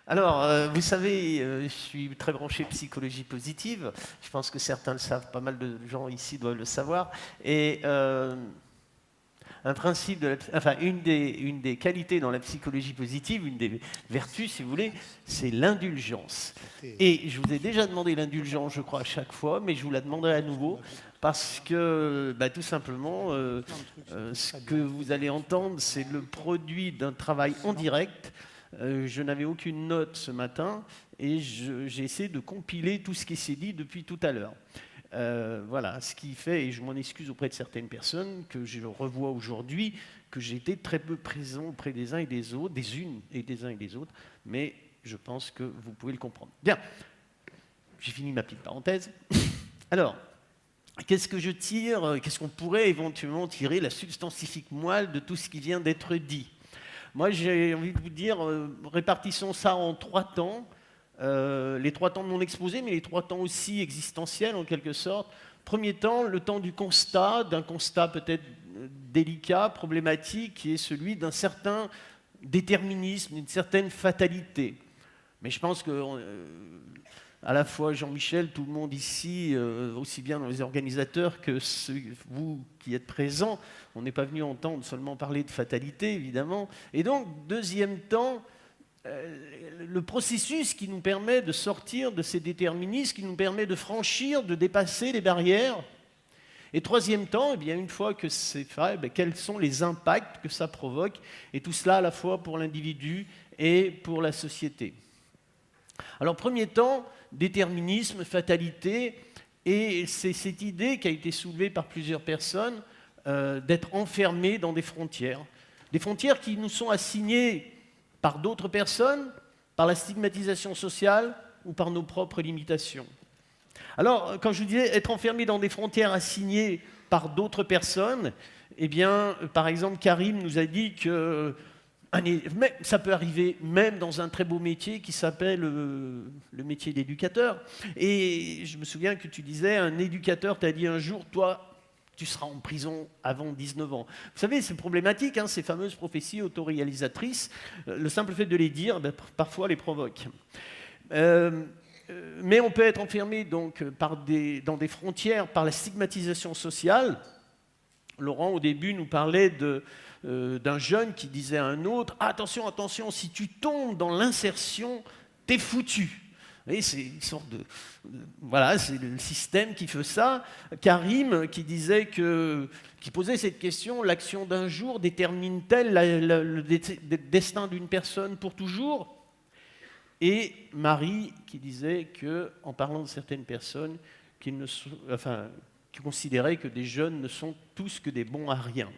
Alors, vous savez, je suis très branché psychologie positive. Je pense que certains le savent, pas mal de gens ici doivent le savoir. Et un principe enfin, une des qualités dans la psychologie positive, une des vertus, si vous voulez, c'est l'indulgence. Et je vous ai déjà demandé l'indulgence, je crois, à chaque fois, mais je vous la demanderai à nouveau, parce que, tout simplement, ce que vous allez entendre, c'est le produit d'un travail en direct. Je n'avais aucune note ce matin, et j'ai essayé de compiler tout ce qui s'est dit depuis tout à l'heure. Voilà, ce qui fait, et je m'en excuse auprès de certaines personnes, que je revois aujourd'hui, que j'ai été très peu présent auprès des uns et des autres, des unes et des uns et des autres, mais je pense que vous pouvez le comprendre. Bien, j'ai fini ma petite parenthèse. Alors, qu'est-ce que je tire, qu'est-ce qu'on pourrait éventuellement tirer la substantifique moelle de tout ce qui vient d'être dit? Moi, j'ai envie de vous dire, répartissons ça en 3 temps. Les 3 temps de mon exposé, mais les 3 temps aussi existentiels en quelque sorte. Premier temps, le temps du constat, d'un constat peut-être délicat, problématique, qui est celui d'un certain déterminisme, d'une certaine fatalité. Mais je pense que à la fois Jean-Michel, tout le monde ici, aussi bien dans les organisateurs que vous qui êtes présents, on n'est pas venu entendre seulement parler de fatalité, évidemment. Et donc, deuxième temps, le processus qui nous permet de sortir de ces déterminismes, qui nous permet de franchir, de dépasser les barrières. Et troisième temps, eh bien, une fois que c'est fait, quels sont les impacts que ça provoque, et tout cela à la fois pour l'individu et pour la société. Alors, premier temps, déterminisme, fatalité, et c'est cette idée qui a été soulevée par plusieurs personnes d'être enfermés dans des frontières qui nous sont assignées par d'autres personnes, par la stigmatisation sociale ou par nos propres limitations. Alors, quand je vous disais être enfermé dans des frontières assignées par d'autres personnes, eh bien, par exemple, Karim nous a dit que ça peut arriver même dans un très beau métier qui s'appelle le métier d'éducateur. Et je me souviens que tu disais, un éducateur t'a dit un jour, toi, tu seras en prison avant 19 ans. Vous savez, c'est problématique, ces fameuses prophéties autoréalisatrices. Le simple fait de les dire, parfois les provoque. Mais on peut être enfermé donc, dans des frontières par la stigmatisation sociale. Laurent, au début, nous parlait d'un jeune qui disait à un autre « Attention, attention, si tu tombes dans l'insertion, t'es foutu ». Vous voyez, c'est une sorte de... Voilà, c'est le système qui fait ça. Karim qui posait cette question, l'action d'un jour détermine-t-elle le destin d'une personne pour toujours? Et Marie qui disait qu'en parlant de certaines personnes, qui considéraient que des jeunes ne sont tous que des bons à rien.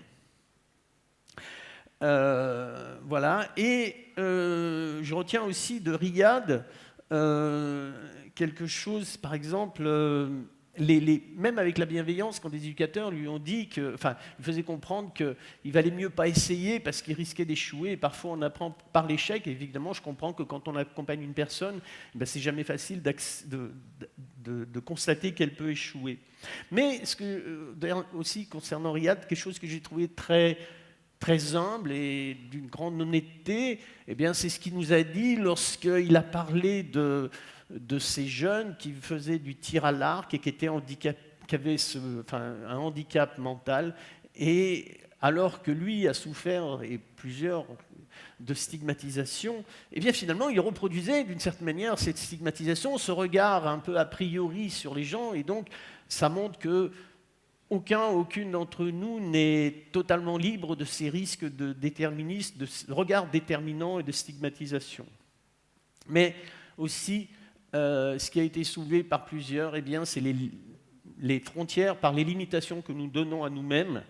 Voilà. Et je retiens aussi de Riyad quelque chose, par exemple, même avec la bienveillance, quand des éducateurs lui ont dit lui faisaient comprendre qu'il valait mieux pas essayer parce qu'il risquait d'échouer. Et parfois, on apprend par l'échec. Et évidemment, je comprends que quand on accompagne une personne, c'est jamais facile de constater qu'elle peut échouer. Mais d'ailleurs aussi concernant Riyad, quelque chose que j'ai trouvé très très humble et d'une grande honnêteté, eh bien, c'est ce qu'il nous a dit lorsqu'il a parlé de ces jeunes qui faisaient du tir à l'arc et qui avaient un handicap mental, et alors que lui a souffert, et plusieurs, de stigmatisation, eh bien finalement il reproduisait d'une certaine manière cette stigmatisation, ce regard un peu a priori sur les gens, et donc ça montre que aucune d'entre nous n'est totalement libre de ces risques de déterminisme, de regard déterminant et de stigmatisation. Mais aussi, ce qui a été soulevé par plusieurs, eh bien, c'est les frontières par les limitations que nous donnons à nous-mêmes.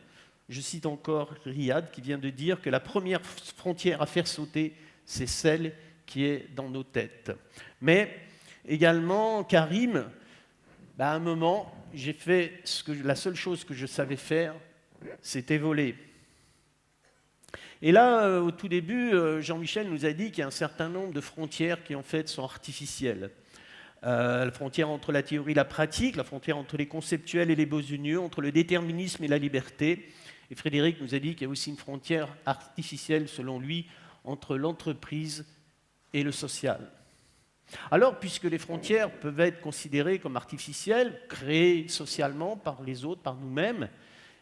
Je cite encore Riyad qui vient de dire que la première frontière à faire sauter, c'est celle qui est dans nos têtes. Mais également, Karim, à un moment, j'ai fait la seule chose que je savais faire, c'était voler. Et là, au tout début, Jean-Michel nous a dit qu'il y a un certain nombre de frontières qui en fait sont artificielles. La frontière entre la théorie et la pratique, la frontière entre les conceptuels et les besogneux, entre le déterminisme et la liberté. Et Frédéric nous a dit qu'il y a aussi une frontière artificielle, selon lui, entre l'entreprise et le social. Alors, puisque les frontières peuvent être considérées comme artificielles, créées socialement par les autres, par nous-mêmes,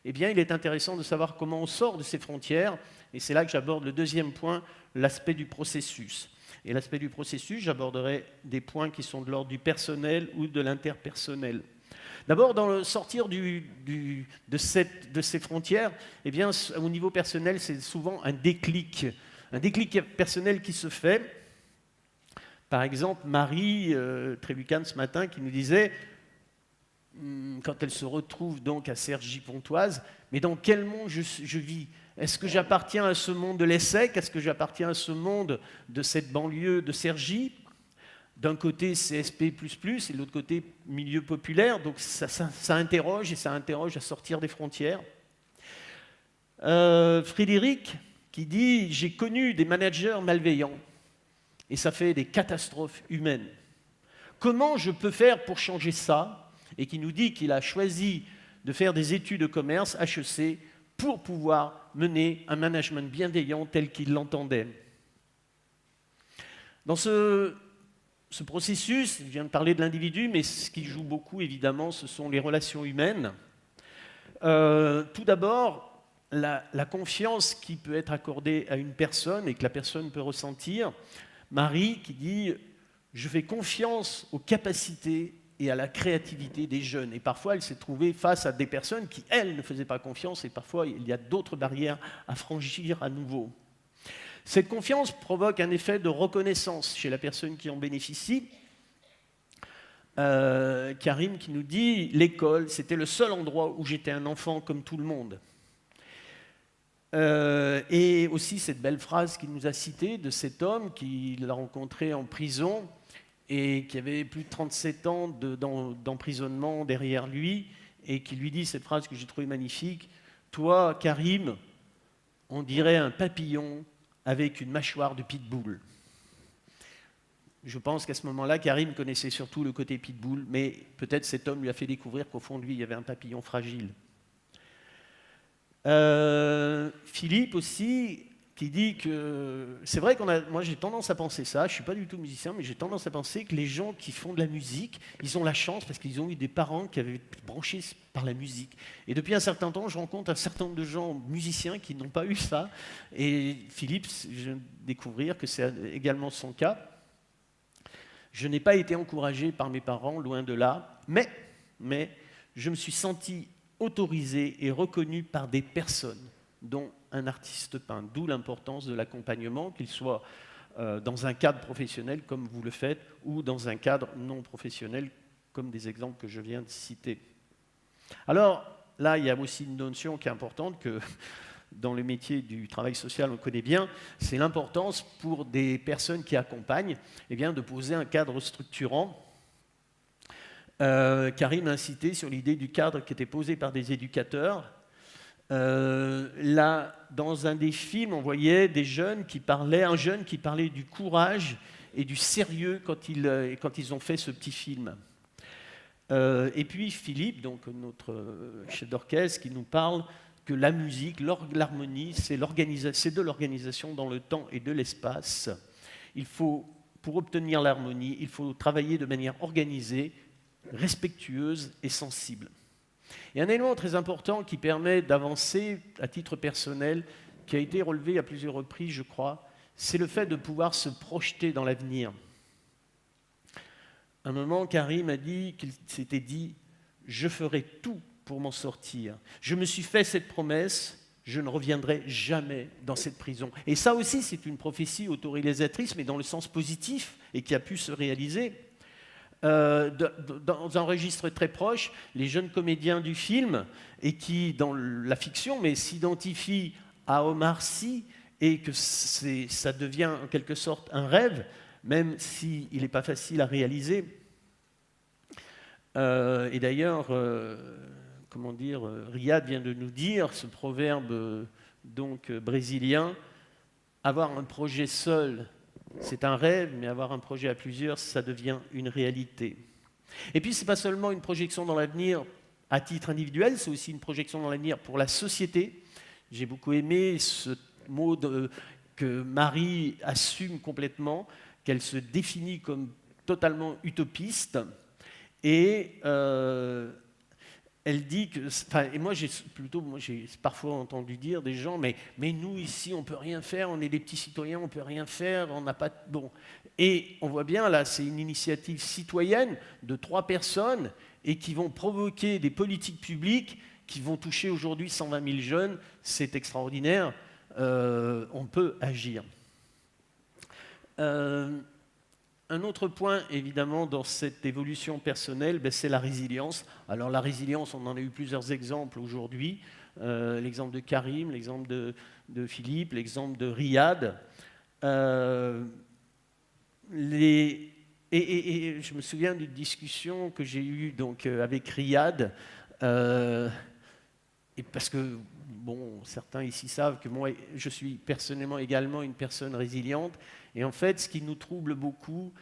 eh bien, il est intéressant de savoir comment on sort de ces frontières, et c'est là que j'aborde le deuxième point, l'aspect du processus. Et l'aspect du processus, j'aborderai des points qui sont de l'ordre du personnel ou de l'interpersonnel. D'abord, dans le sortir de ces frontières, eh bien, au niveau personnel, c'est souvent un déclic personnel qui se fait. Par exemple, Marie Trébucane ce matin qui nous disait, quand elle se retrouve donc à Cergy-Pontoise, mais dans quel monde je vis? Est-ce que j'appartiens à ce monde de l'ESSEC? Est-ce que j'appartiens à ce monde de cette banlieue de Cergy? D'un côté CSP++, et de l'autre côté milieu populaire, donc ça interroge, et ça interroge à sortir des frontières. Frédéric qui dit « J'ai connu des managers malveillants, et ça fait des catastrophes humaines. Comment je peux faire pour changer ça ?» Et qui nous dit qu'il a choisi de faire des études de commerce, HEC, pour pouvoir mener un management bienveillant tel qu'il l'entendait. Dans ce processus, je viens de parler de l'individu, mais ce qui joue beaucoup, évidemment, ce sont les relations humaines. Tout d'abord, la confiance qui peut être accordée à une personne et que la personne peut ressentir. Marie qui dit « Je fais confiance aux capacités et à la créativité des jeunes ». Et parfois, elle s'est trouvée face à des personnes qui, elles, ne faisaient pas confiance, et parfois, il y a d'autres barrières à franchir à nouveau. Cette confiance provoque un effet de reconnaissance chez la personne qui en bénéficie. Karim qui nous dit « L'école, c'était le seul endroit où j'étais un enfant comme tout le monde ». Et aussi cette belle phrase qu'il nous a citée de cet homme qu'il a rencontré en prison et qui avait plus de 37 ans d'emprisonnement derrière lui et qui lui dit cette phrase que j'ai trouvée magnifique « Toi, Karim, on dirait un papillon avec une mâchoire de pitbull ». Je pense qu'à ce moment-là, Karim connaissait surtout le côté pitbull, mais peut-être cet homme lui a fait découvrir qu'au fond de lui, il y avait un papillon fragile. Philippe aussi, qui dit que... C'est vrai moi j'ai tendance à penser ça, je ne suis pas du tout musicien, mais j'ai tendance à penser que les gens qui font de la musique, ils ont la chance parce qu'ils ont eu des parents qui avaient branché par la musique. Et depuis un certain temps, je rencontre un certain nombre de gens musiciens qui n'ont pas eu ça. Et Philippe, je viens de découvrir que c'est également son cas. Je n'ai pas été encouragé par mes parents, loin de là, mais je me suis senti autorisé et reconnu par des personnes, dont un artiste peintre, d'où l'importance de l'accompagnement, qu'il soit dans un cadre professionnel comme vous le faites, ou dans un cadre non professionnel, comme des exemples que je viens de citer. Alors, là, il y a aussi une notion qui est importante, que dans le métier du travail social, on connaît bien, c'est l'importance pour des personnes qui accompagnent, eh bien, de poser un cadre structurant. Karim a incité sur l'idée du cadre qui était posé par des éducateurs. Là, dans un des films, on voyait un jeune qui parlait du courage et du sérieux quand ils ont fait ce petit film. Et puis Philippe, donc notre chef d'orchestre, qui nous parle que la musique, l'harmonie, c'est de l'organisation dans le temps et de l'espace. Pour obtenir l'harmonie, il faut travailler de manière organisée, respectueuse et sensible. Et un élément très important qui permet d'avancer à titre personnel, qui a été relevé à plusieurs reprises, je crois, c'est le fait de pouvoir se projeter dans l'avenir. À un moment, Karim a dit qu'il s'était dit « Je ferai tout pour m'en sortir. Je me suis fait cette promesse, je ne reviendrai jamais dans cette prison. » Et ça aussi, c'est une prophétie autoréalisatrice, mais dans le sens positif, et qui a pu se réaliser. Dans un registre très proche, les jeunes comédiens du film, et qui, dans la fiction, mais s'identifient à Omar Sy, et que ça devient en quelque sorte un rêve, même s'il n'est pas facile à réaliser. Et d'ailleurs, Riyad vient de nous dire, ce proverbe brésilien, avoir un projet seul, c'est un rêve, mais avoir un projet à plusieurs, ça devient une réalité. Et puis, ce n'est pas seulement une projection dans l'avenir à titre individuel, c'est aussi une projection dans l'avenir pour la société. J'ai beaucoup aimé ce mot que Marie assume complètement, qu'elle se définit comme totalement utopiste, et elle dit que, enfin, et moi j'ai parfois entendu dire des gens, mais nous ici on peut rien faire, on est des petits citoyens, on peut rien faire, on n'a pas bon. Et on voit bien là, c'est une initiative citoyenne de 3 personnes et qui vont provoquer des politiques publiques qui vont toucher aujourd'hui 120 000 jeunes. C'est extraordinaire. On peut agir. Un autre point, évidemment, dans cette évolution personnelle, c'est la résilience. Alors la résilience, on en a eu plusieurs exemples aujourd'hui. L'exemple de Karim, l'exemple de Philippe, l'exemple de Riyad. Et je me souviens d'une discussion que j'ai eue donc, avec Riyad, et parce que, bon, certains ici savent que moi, je suis personnellement également une personne résiliente. Et en fait, ce qui nous trouble beaucoup,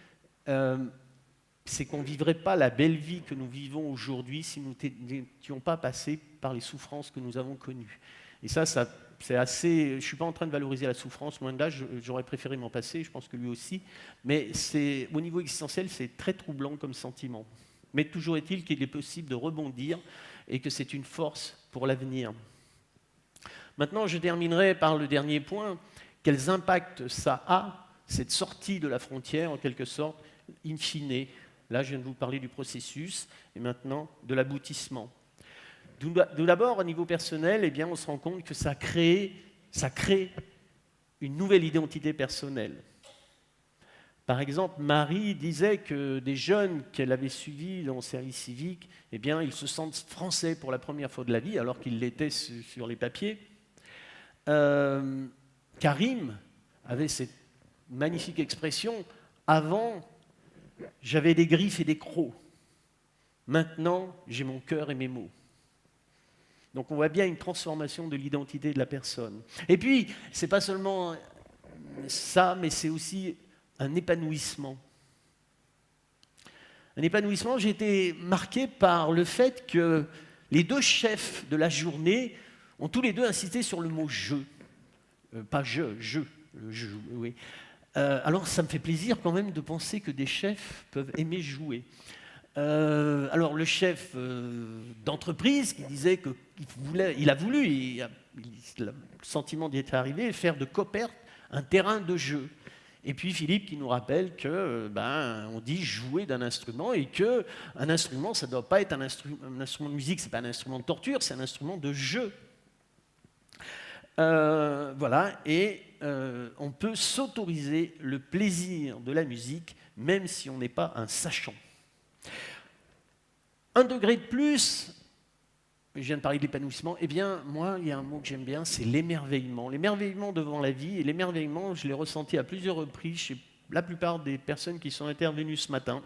c'est qu'on ne vivrait pas la belle vie que nous vivons aujourd'hui si nous n'étions pas passés par les souffrances que nous avons connues. Et ça c'est assez... Je ne suis pas en train de valoriser la souffrance, loin de là, j'aurais préféré m'en passer, je pense que lui aussi. Mais au niveau existentiel, c'est très troublant comme sentiment. Mais toujours est-il qu'il est possible de rebondir et que c'est une force pour l'avenir. Maintenant, je terminerai par le dernier point. Quels impacts ça a, cette sortie de la frontière, en quelque sorte, in fine. Là, je viens de vous parler du processus, et maintenant de l'aboutissement. Tout d'abord, au niveau personnel, eh bien, on se rend compte que ça crée une nouvelle identité personnelle. Par exemple, Marie disait que des jeunes qu'elle avait suivis dans le service civique, eh bien, ils se sentent français pour la première fois de la vie, alors qu'ils l'étaient sur les papiers. Karim avait cette magnifique expression « Avant, j'avais des griffes et des crocs. Maintenant, j'ai mon cœur et mes mots. » Donc on voit bien une transformation de l'identité de la personne. Et puis, ce n'est pas seulement ça, mais c'est aussi un épanouissement. Un épanouissement, j'ai été marqué par le fait que les 2 chefs de la journée ont tous les 2 insisté sur le mot « je ». Pas « je », le « je », oui. Alors ça me fait plaisir quand même de penser que des chefs peuvent aimer jouer. Alors le chef d'entreprise qui disait qu'il a voulu, le sentiment d'y être arrivé, faire de Coperte un terrain de jeu. Et puis Philippe qui nous rappelle que on dit jouer d'un instrument et que un instrument, ça ne doit pas être un instrument de musique, c'est pas un instrument de torture, c'est un instrument de jeu. Voilà, et on peut s'autoriser le plaisir de la musique, même si on n'est pas un sachant. Un degré de plus, je viens de parler de l'épanouissement, eh bien, moi, il y a un mot que j'aime bien, c'est l'émerveillement. L'émerveillement devant la vie, et l'émerveillement, je l'ai ressenti à plusieurs reprises chez la plupart des personnes qui sont intervenues ce matin.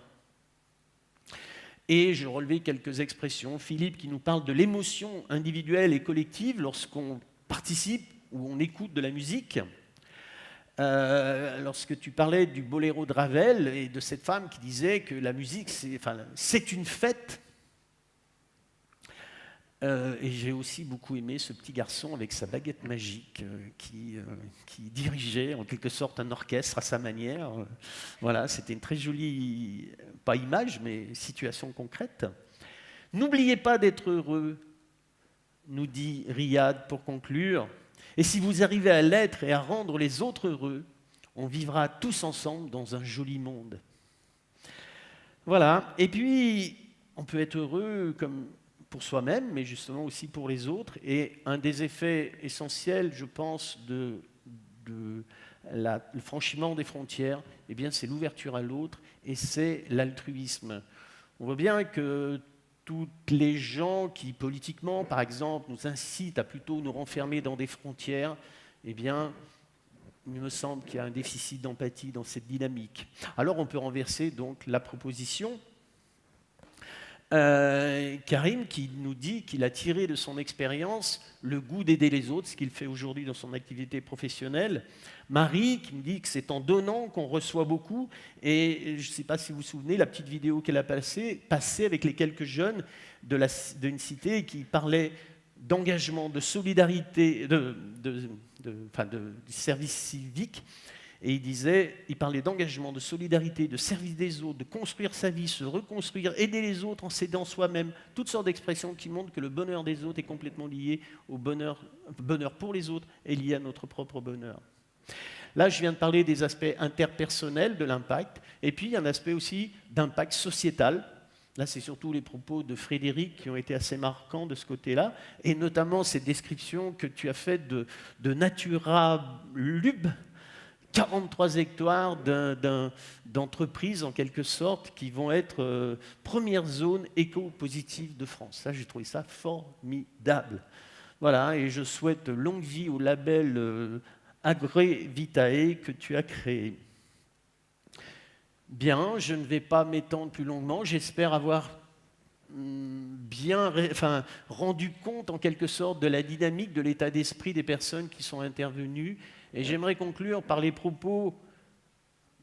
Et je relevais quelques expressions. Philippe qui nous parle de l'émotion individuelle et collective lorsqu'on participe ou on écoute de la musique. Lorsque tu parlais du boléro de Ravel et de cette femme qui disait que la musique, c'est une fête. Et j'ai aussi beaucoup aimé ce petit garçon avec sa baguette magique qui dirigeait en quelque sorte un orchestre à sa manière. Voilà, c'était une très jolie, pas image, mais situation concrète. N'oubliez pas d'être heureux, nous dit Riyad pour conclure. Et si vous arrivez à l'être et à rendre les autres heureux, on vivra tous ensemble dans un joli monde. Voilà, et puis on peut être heureux comme pour soi-même, mais justement aussi pour les autres. Et un des effets essentiels, je pense, le franchissement des frontières, eh bien, c'est l'ouverture à l'autre et c'est l'altruisme. On voit bien que toutes les gens qui, politiquement, par exemple, nous incitent à plutôt nous renfermer dans des frontières, eh bien, il me semble qu'il y a un déficit d'empathie dans cette dynamique. Alors on peut renverser donc la proposition. Karim qui nous dit qu'il a tiré de son expérience le goût d'aider les autres, ce qu'il fait aujourd'hui dans son activité professionnelle. Marie qui me dit que c'est en donnant qu'on reçoit beaucoup. Et je ne sais pas si vous vous souvenez, la petite vidéo qu'elle a passée avec les quelques jeunes d'une cité qui parlait d'engagement, de solidarité, du service civique. Et il parlait d'engagement, de solidarité, de service des autres, de construire sa vie, se reconstruire, aider les autres en s'aidant soi-même. Toutes sortes d'expressions qui montrent que le bonheur des autres est complètement lié au bonheur pour les autres et lié à notre propre bonheur. Là, je viens de parler des aspects interpersonnels de l'impact, et puis il y a un aspect aussi d'impact sociétal. Là, c'est surtout les propos de Frédéric qui ont été assez marquants de ce côté-là, et notamment cette description que tu as faite de Natura Lub, 43 hectares d'entreprises, en quelque sorte, qui vont être première zone éco-positive de France. Ça, j'ai trouvé ça formidable. Voilà, et je souhaite longue vie au label Agrevitae que tu as créé. Bien, je ne vais pas m'étendre plus longuement. J'espère avoir rendu compte, en quelque sorte, de la dynamique, de l'état d'esprit des personnes qui sont intervenues. Et j'aimerais conclure par les propos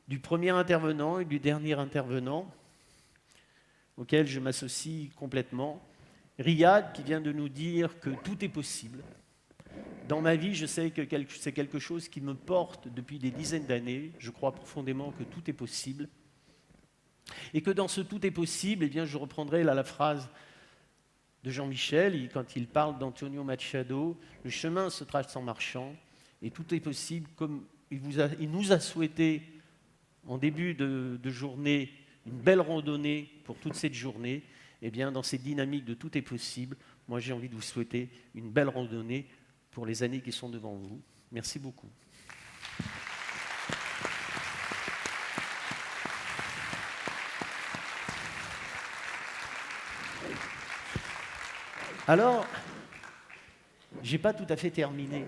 du premier intervenant et du dernier intervenant, auquel je m'associe complètement. Riyad, qui vient de nous dire que tout est possible. Dans ma vie, je sais que c'est quelque chose qui me porte depuis des dizaines d'années. Je crois profondément que tout est possible. Et que dans ce tout est possible, eh bien, je reprendrai là la phrase de Jean-Michel, quand il parle d'Antonio Machado, le chemin se trace en marchant, et tout est possible, comme il nous a souhaité en début de journée une belle randonnée pour toute cette journée. Eh bien, dans cette dynamique de tout est possible, moi j'ai envie de vous souhaiter une belle randonnée pour les années qui sont devant vous. Merci beaucoup. Alors, je n'ai pas tout à fait terminé.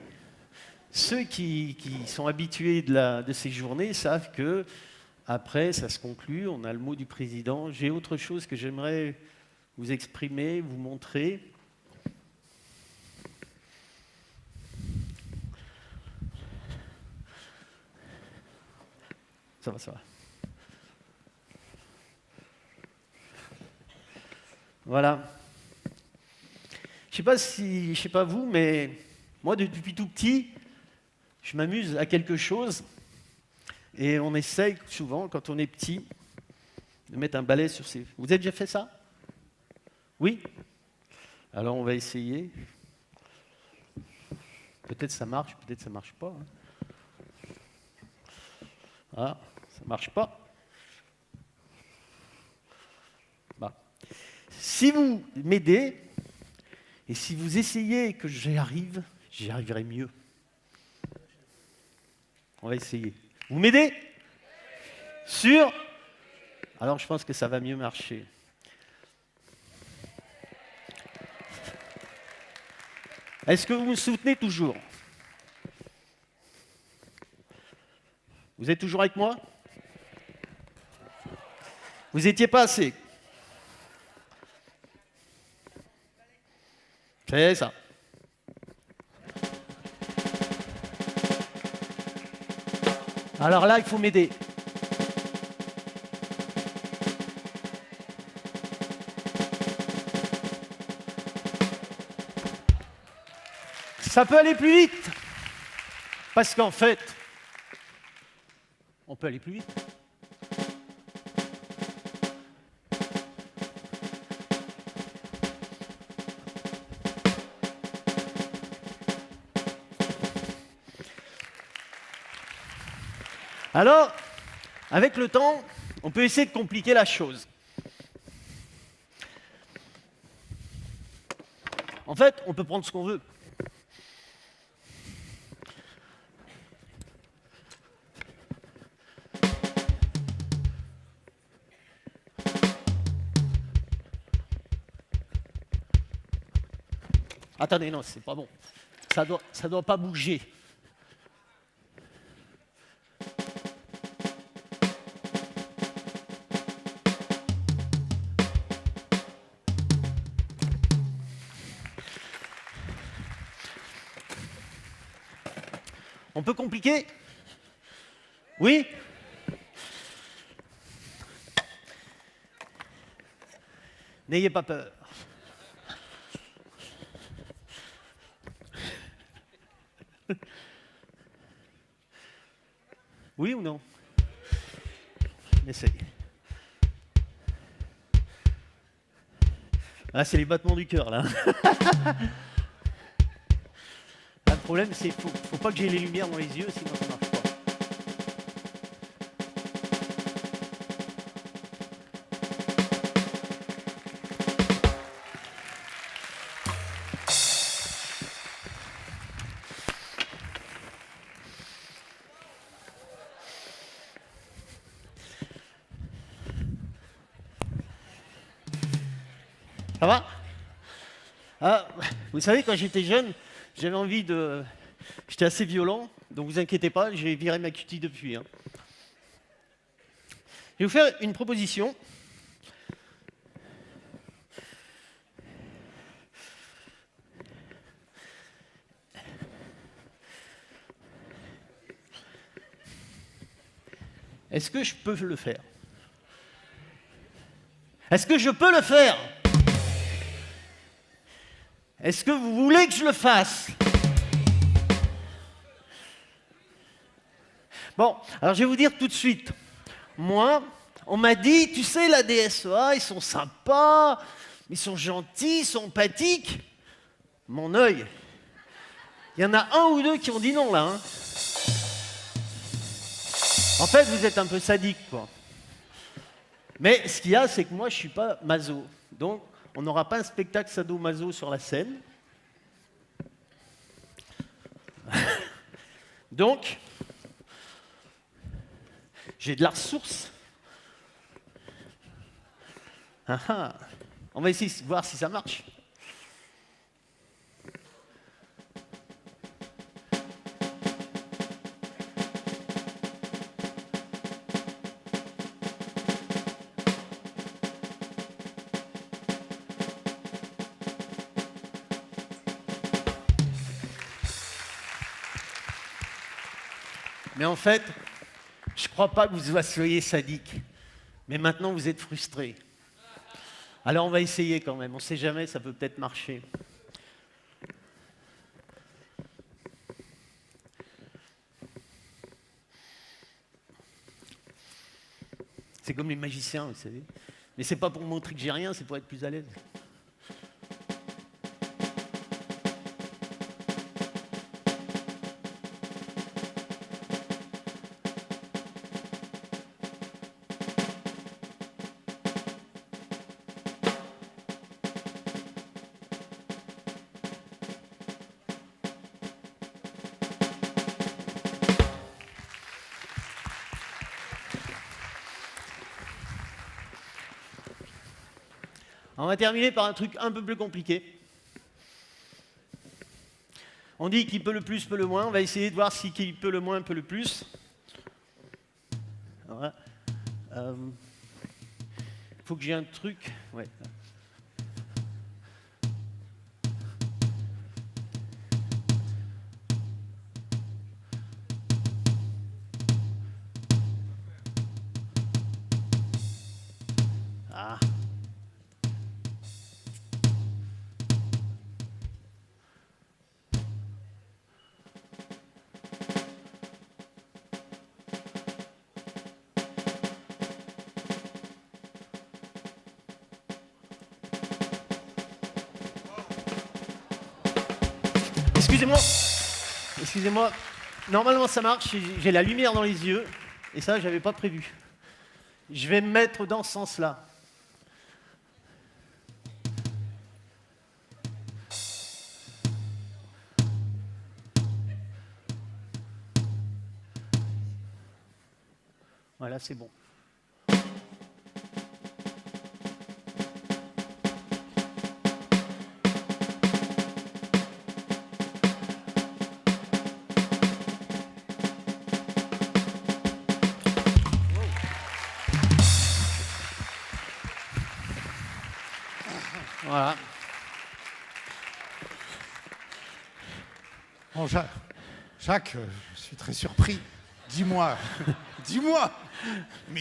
Ceux qui sont habitués de ces journées savent que après, ça se conclut, on a le mot du président. J'ai autre chose que j'aimerais vous exprimer, vous montrer. Ça va, ça va. Voilà. Je ne sais pas vous, mais moi, depuis tout petit, je m'amuse à quelque chose. Et on essaye souvent, quand on est petit, de mettre un balai sur ses... Vous avez déjà fait ça? Oui? Alors on va essayer. Peut-être ça marche, peut-être ça ne marche pas. Ah, ça ne marche pas. Bah. Si vous m'aidez, et si vous essayez que j'y arriverai mieux. On va essayer. Vous m'aidez? Sûr? Alors je pense que ça va mieux marcher. Est-ce que vous me soutenez toujours? Vous êtes toujours avec moi? Vous n'étiez pas assez. C'est ça. Alors là, il faut m'aider. Ça peut aller plus vite. Parce qu'en fait, on peut aller plus vite. Alors, avec le temps, on peut essayer de compliquer la chose. En fait, on peut prendre ce qu'on veut. Attendez, non, c'est pas bon. Ça doit pas bouger. On peut compliquer? Oui? N'ayez pas peur. Oui ou non? Essaye. Ah, c'est les battements du cœur, là. Le problème, c'est qu'il faut pas que j'ai les lumières dans les yeux, sinon ça marche pas. Ça va? Ah, vous savez, quand j'étais jeune, j'avais envie de... J'étais assez violent, donc vous inquiétez pas, j'ai viré ma cutie depuis. Hein. Je vais vous faire une proposition. Est-ce que je peux le faire? Est-ce que je peux le faire? Est-ce que vous voulez que je le fasse? Bon, alors je vais vous dire tout de suite. Moi, on m'a dit, tu sais, la DSEA, ils sont sympas, ils sont gentils, ils sont empathiques. Mon œil. Il y en a un ou deux qui ont dit non, là. Hein. En fait, vous êtes un peu sadique, quoi. Mais ce qu'il y a, c'est que moi, je ne suis pas maso. Donc, on n'aura pas un spectacle sado-maso sur la scène. Donc, j'ai de la ressource. Ah ah. On va essayer de voir si ça marche. Mais en fait, je ne crois pas que vous soyez sadique. Mais maintenant, vous êtes frustré. Alors, on va essayer quand même. On ne sait jamais, ça peut peut-être marcher. C'est comme les magiciens, vous savez. Mais c'est pas pour montrer que j'ai rien, c'est pour être plus à l'aise. On va terminer par un truc un peu plus compliqué. On dit qui peut le plus, peut le moins. On va essayer de voir si qui peut le moins, peut le plus. Voilà. Faut que j'ai un truc. Ouais. Ah. Excusez-moi. Excusez-moi. Normalement, ça marche. J'ai la lumière dans les yeux. Et ça, j'avais pas prévu. Je vais me mettre dans ce sens-là. Voilà, c'est bon. Voilà. Bon, Jacques, je suis très surpris. Dis-moi,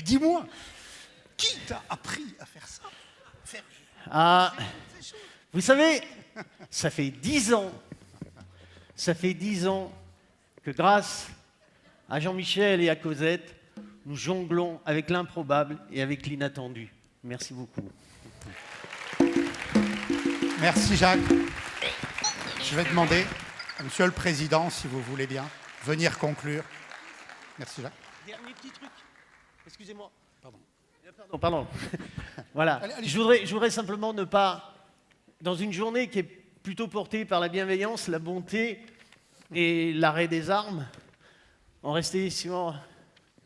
dis-moi, qui t'a appris à faire ça? Ah, vous savez, ça fait 10 ans que grâce À Jean-Michel et à Cosette, nous jonglons avec l'improbable et avec l'inattendu. Merci beaucoup. Merci Jacques. Je vais demander à Monsieur le Président, si vous voulez bien, venir conclure. Merci Jacques. Dernier petit truc. Excusez-moi. Pardon. Voilà. Allez. Je voudrais simplement ne pas, dans une journée qui est plutôt portée par la bienveillance, la bonté et l'arrêt des armes, en rester sur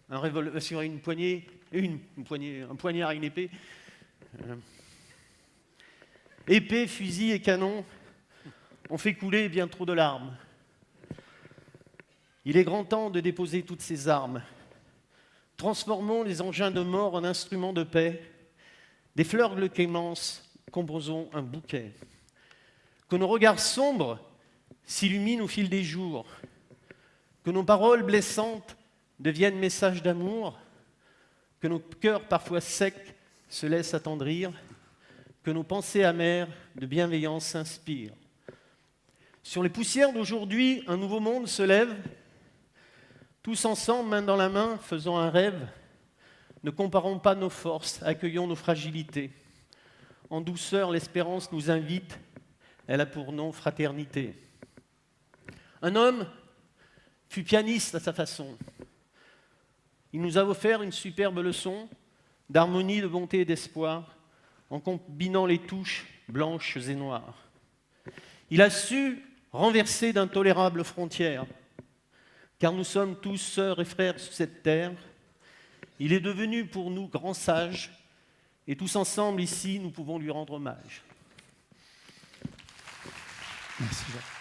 un poignard, une épée. Épée, fusil et canon ont fait couler bien trop de larmes. Il est grand temps de déposer toutes ces armes. Transformons les engins de mort en instruments de paix. Des fleurs de clémence, composons un bouquet. Que nos regards sombres s'illuminent au fil des jours. Que nos paroles blessantes deviennent messages d'amour. Que nos cœurs parfois secs se laissent attendrir. Que nos pensées amères de bienveillance s'inspirent. Sur les poussières d'aujourd'hui, un nouveau monde se lève. Tous ensemble, main dans la main, faisons un rêve. Ne comparons pas nos forces, accueillons nos fragilités. En douceur, l'espérance nous invite. Elle a pour nom fraternité. Un homme fut pianiste à sa façon. Il nous a offert une superbe leçon d'harmonie, de bonté et d'espoir, en combinant les touches blanches et noires. Il a su renverser d'intolérables frontières, car nous sommes tous sœurs et frères sur cette terre. Il est devenu pour nous grand sage, et tous ensemble ici, nous pouvons lui rendre hommage. Merci Jacques.